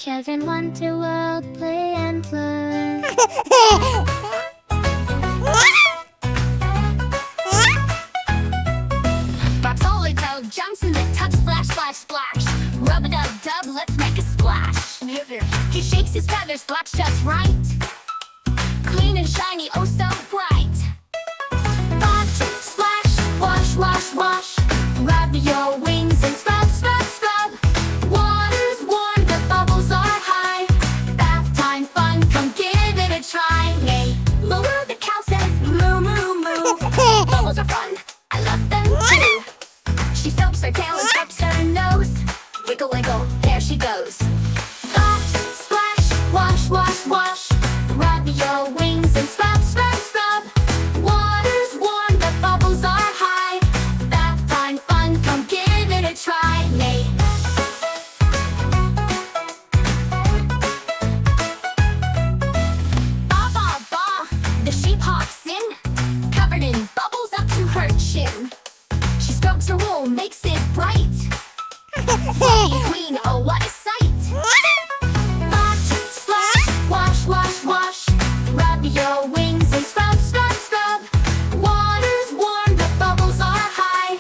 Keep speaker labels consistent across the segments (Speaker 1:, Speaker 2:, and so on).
Speaker 1: Kevin went to World Play and Learn.
Speaker 2: Bartolito jumps in the tub, splash, splash, splash. Rub-a-dub-dub, let's make a splash. He shakes his feathers, flaps just right. Clean and shiny, oh so bright. But splash, wash, wash, wash. Rub your wings and scrub, scrub, scrub. Water's warm, the bubbles are high. Bath time fun, come give it a try. Nay, Lola the Cow says moo, moo, moo. Bubbles are fun, I love them too. She soaps her tail and scrubs her nose. Wiggle, wiggle, there she goes. But splash, wash, wash, wash. Rub your wings and scrub, scrub, scrub. Water's warm, the bubbles are high. Bath time fun, come give it a try. Nay. Ba, ba, ba, the sheep hops in, covered in bubbles up to her chin. She scrubs her wool, makes it bright. Clean, oh what a sight. But splash, wash, wash, wash. Rub your wings and scrub, scrub, scrub. Water's warm, the bubbles are high.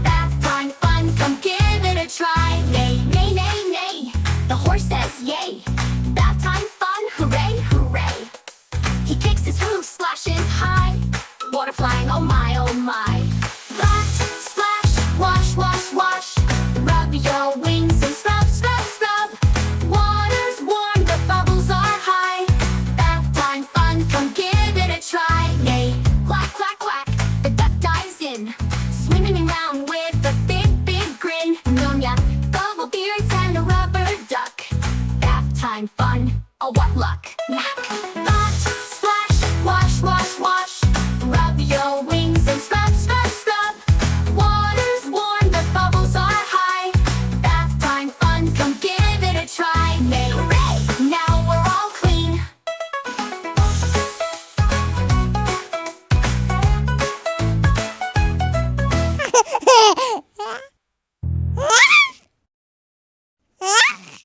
Speaker 2: Bath time fun, come give it a try. Nay, nay, nay, nay, the horse says yay. Bath time fun, hooray, hooray. He kicks his hooves, splashes high. Water flying, oh my, oh my. But splash, wash, wash, wash. Rub your wings and scrub, scrub, scrub. Water's warm, the bubbles are high. Bath time fun, come give it a try. Nay, quack, quack, quack, the duck dives in, swimming around with a big, big grin. Nonya, bubble beards and a rubber duck. Bath time fun, oh what luck. Knack.